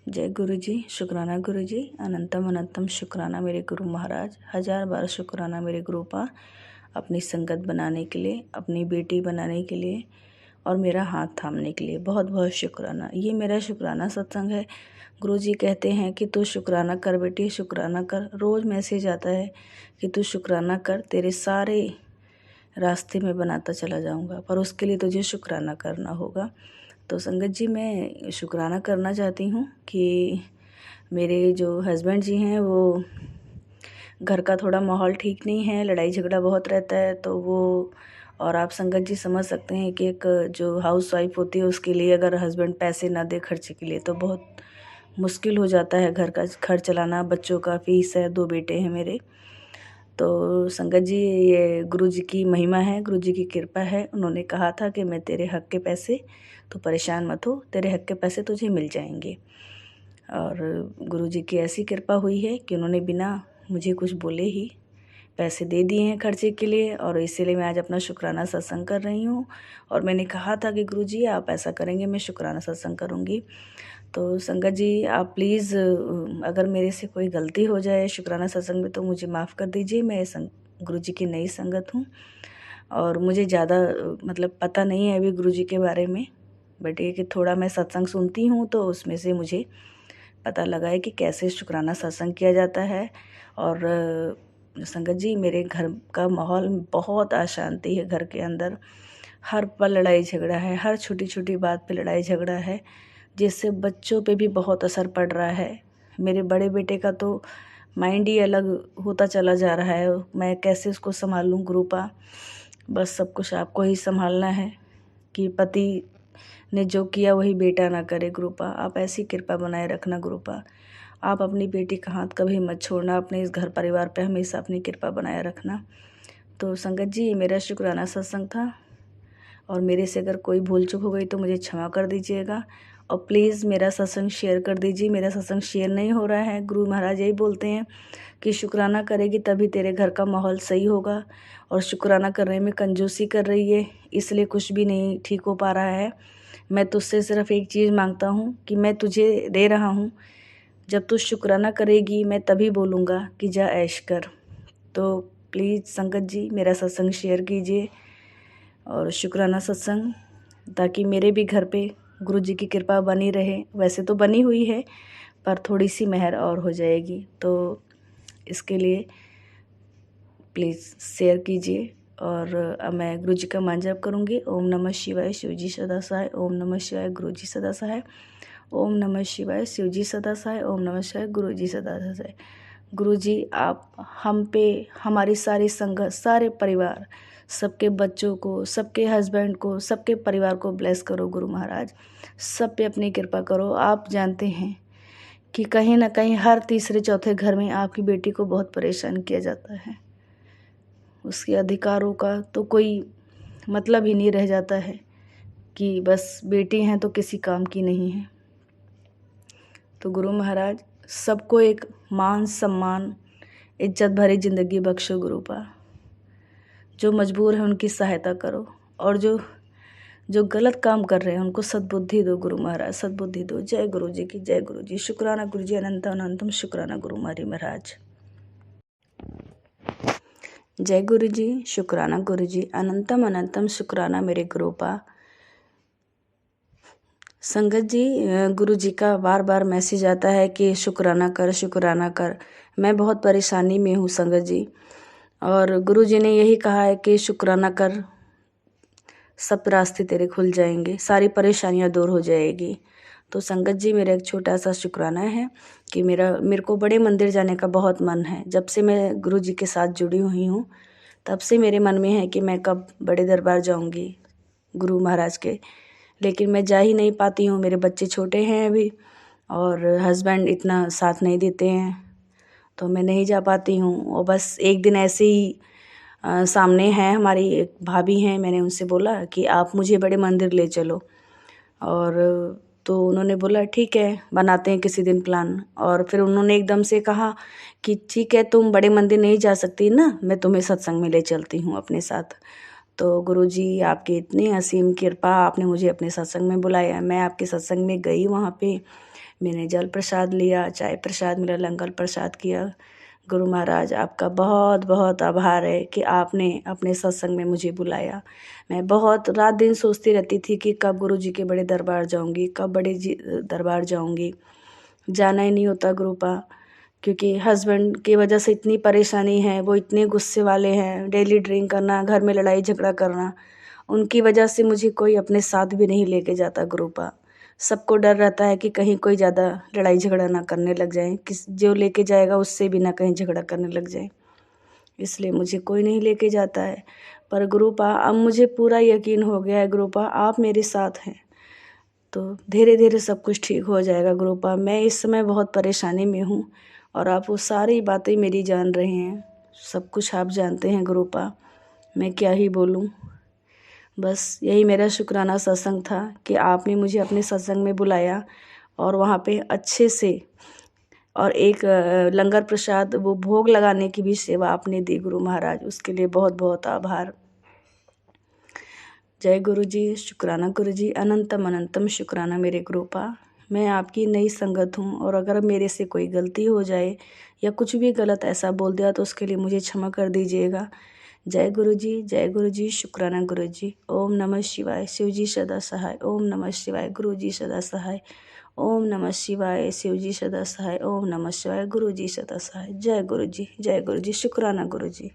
जय गुरु जी, शुक्राना गुरु जी, अनंतम अनंतम शुक्राना मेरे गुरु महाराज। 1000 बार शुक्राना मेरे गुरु पा, अपनी संगत बनाने के लिए, अपनी बेटी बनाने के लिए और मेरा हाथ थामने के लिए बहुत बहुत शुक्राना। ये मेरा शुक्राना सत्संग है। गुरु जी कहते हैं कि तू शुक्राना कर बेटी, शुक्राना कर। रोज़ मैसेज आता है कि तू शुक्राना कर, तेरे सारे रास्ते में बनाता चला जाऊंगा, पर उसके लिए तुझे शुक्राना करना होगा। तो संगत जी, मैं शुक्राना करना चाहती हूँ कि मेरे जो हस्बैंड जी हैं वो घर का थोड़ा माहौल ठीक नहीं है, लड़ाई झगड़ा बहुत रहता है। तो वो और आप संगत जी समझ सकते हैं कि एक जो हाउस वाइफ होती है उसके लिए अगर हस्बैंड पैसे ना दे खर्चे के लिए तो बहुत मुश्किल हो जाता है घर का खर्च चलाना। बच्चों का फीस है, 2 बेटे हैं मेरे। तो संगत जी, ये गुरु जी की महिमा है, गुरु जी की कृपा है। उन्होंने कहा था कि मैं तेरे हक के पैसे, तो परेशान मत हो, तेरे हक के पैसे तुझे मिल जाएंगे। और गुरु जी की ऐसी कृपा हुई है कि उन्होंने बिना मुझे कुछ बोले ही पैसे दे दिए हैं खर्चे के लिए, और इसीलिए मैं आज अपना शुक्राना सत्संग कर रही हूँ। और मैंने कहा था कि गुरु जी आप ऐसा करेंगे, मैं शुक्राना सत्संग करूँगी। तो संगत जी, आप प्लीज़ अगर मेरे से कोई गलती हो जाए शुक्राना सत्संग में तो मुझे माफ़ कर दीजिए। मैं गुरु जी की नई संगत हूँ और मुझे ज़्यादा मतलब पता नहीं है अभी गुरु जी के बारे में, बट ये कि थोड़ा मैं सत्संग सुनती हूँ तो उसमें से मुझे पता लगा है कि कैसे शुक्राना सत्संग किया जाता है। और संगत जी, मेरे घर का माहौल बहुत अशांति है। घर के अंदर हर पल लड़ाई झगड़ा है, हर छोटी छोटी बात पे लड़ाई झगड़ा है, जिससे बच्चों पे भी बहुत असर पड़ रहा है। मेरे बड़े बेटे का तो माइंड ही अलग होता चला जा रहा है। मैं कैसे उसको संभालूं गुरुपा, बस सब कुछ आपको ही संभालना है कि पति ने जो किया वही बेटा ना करे। गुरुपा आप ऐसी कृपा बनाए रखना। गुरुपा आप अपनी बेटी का हाथ कभी मत छोड़ना, अपने इस घर परिवार पे हमेशा अपनी कृपा बनाए रखना। तो संगत जी, ये मेरा शुक्राना सत्संग था और मेरे से अगर कोई भूल चूक हो गई तो मुझे क्षमा कर दीजिएगा। और प्लीज़ मेरा सत्संग शेयर कर दीजिए। मेरा सत्संग शेयर नहीं हो रहा है। गुरु महाराज यही बोलते हैं कि शुक्राना करेगी तभी तेरे घर का माहौल सही होगा, और शुक्राना करने में कंजूसी कर रही है, इसलिए कुछ भी नहीं ठीक हो पा रहा है। मैं तुझसे सिर्फ एक चीज़ मांगता हूँ कि मैं तुझे दे रहा हूँ, जब तू शुक्राना करेगी मैं तभी बोलूँगा कि जा ऐश कर। तो प्लीज़ संगत जी, मेरा सत्संग शेयर कीजिए और शुक्राना सत्संग, ताकि मेरे भी घर पे गुरु जी की कृपा बनी रहे। वैसे तो बनी हुई है, पर थोड़ी सी मेहर और हो जाएगी। तो इसके लिए प्लीज़ शेयर कीजिए। और अब मैं गुरु जी का मंत्र करूँगी। ओम नमः शिवाय, शिव जी सदा सहाय। ओम नमः शिवाय, गुरु जी सदा सहाय। ओम नमः शिवाय, शिव जी सदा सहाय। ओम नमः शिवाय, गुरु जी सदा सहाय। गुरु जी, आप हम पे, हमारी सारी संगत, सारे परिवार, सबके बच्चों को, सबके हस्बैंड को, सबके परिवार को ब्लेस करो। गुरु महाराज सब पे अपनी कृपा करो। आप जानते हैं कि कहीं ना कहीं हर तीसरे चौथे घर में आपकी बेटी को बहुत परेशान किया जाता है। उसके अधिकारों का तो कोई मतलब ही नहीं रह जाता है कि बस बेटी हैं तो किसी काम की नहीं है। तो गुरु महाराज सबको एक मान सम्मान इज्जत भरी ज़िंदगी बख्शो। गुरुपा जो मजबूर है उनकी सहायता करो, और जो गलत काम कर रहे हैं उनको सद्बुद्धि दो। गुरु महाराज सद्बुद्धि दो। जय गुरु जी की जय। गुरु जी शुक्राना गुरु जी, अनंत अनंतम शुक्राना गुरु महाराज। जय गुरु जी, शुक्राना गुरु जी, अनंतम अनंतम शुक्राना मेरे गुरुपा। संगत जी, गुरु जी का बार बार मैसेज आता है कि शुक्राना कर, शुक्राना कर। मैं बहुत परेशानी में हूँ संगत जी, और गुरु जी ने यही कहा है कि शुक्राना कर, सब रास्ते तेरे खुल जाएंगे, सारी परेशानियाँ दूर हो जाएगी। तो संगत जी, मेरा एक छोटा सा शुक्राना है कि मेरे को बड़े मंदिर जाने का बहुत मन है। जब से मैं गुरु जी के साथ जुड़ी हुई हूँ तब से मेरे मन में है कि मैं कब बड़े दरबार जाऊँगी गुरु महाराज के, लेकिन मैं जा ही नहीं पाती हूँ। मेरे बच्चे छोटे हैं अभी और हस्बैंड इतना साथ नहीं देते हैं, तो मैं नहीं जा पाती हूँ। और बस एक दिन ऐसे ही सामने है हमारी एक भाभी हैं, मैंने उनसे बोला कि आप मुझे बड़े मंदिर ले चलो, और तो उन्होंने बोला ठीक है, बनाते हैं किसी दिन प्लान। और फिर उन्होंने एकदम से कहा कि ठीक है, तुम बड़े मंदिर नहीं जा सकती ना, मैं तुम्हें सत्संग में ले चलती हूँ अपने साथ। तो गुरुजी आपकी इतनी असीम कृपा, आपने मुझे अपने सत्संग में बुलाया। मैं आपके सत्संग में गई, वहाँ पे मैंने जल प्रसाद लिया, चाय प्रसाद मिला, लंगर प्रसाद किया। गुरु महाराज आपका बहुत बहुत आभार है कि आपने अपने सत्संग में मुझे बुलाया। मैं बहुत रात दिन सोचती रहती थी कि कब गुरुजी के बड़े दरबार जाऊंगी, कब बड़े दरबार जाऊंगी। जाना ही नहीं होता गुरुपा, क्योंकि हस्बैंड की वजह से इतनी परेशानी है, वो इतने गुस्से वाले हैं, डेली ड्रिंक करना, घर में लड़ाई झगड़ा करना। उनकी वजह से मुझे कोई अपने साथ भी नहीं लेके जाता गुरुपा। सबको डर रहता है कि कहीं कोई ज़्यादा लड़ाई झगड़ा ना करने लग जाए, किस जो लेके जाएगा उससे भी ना कहीं झगड़ा करने लग जाए, इसलिए मुझे कोई नहीं लेके जाता है। पर गुरुपा अब मुझे पूरा यकीन हो गया है गुरुपा, आप मेरे साथ हैं तो धीरे धीरे सब कुछ ठीक हो जाएगा गुरुपा। मैं इस समय बहुत परेशानी में हूँ और आप वो सारी बातें मेरी जान रहे हैं, सब कुछ आप जानते हैं गुरुपा। मैं क्या ही बोलूँ, बस यही मेरा शुक्राना सत्संग था कि आपने मुझे अपने सत्संग में बुलाया और वहाँ पे अच्छे से और एक लंगर प्रसाद वो भोग लगाने की भी सेवा आपने दी गुरु महाराज, उसके लिए बहुत बहुत आभार। जय गुरु जी, शुक्राना गुरु जी, अनंतम अनंतम शुक्राना मेरे गुरुपा। मैं आपकी नई संगत हूँ और अगर मेरे से कोई गलती हो जाए या कुछ भी गलत ऐसा बोल दिया तो उसके लिए मुझे क्षमा कर दीजिएगा। जय गुरु जी, जय गुरु जी, शुक्राना गुरु जी। ओम नमः शिवाय, शिव जी सदा सहाय। ओम नमः शिवाय, गुरु जी सदा सहाय। ओम नमः शिवाय, शिव जी सदा सहाय। ओम नमः शिवाय, गुरु जी सदा सहाय। जय गुरु जी, जय गुरु जी, शुक्राना गुरु जी।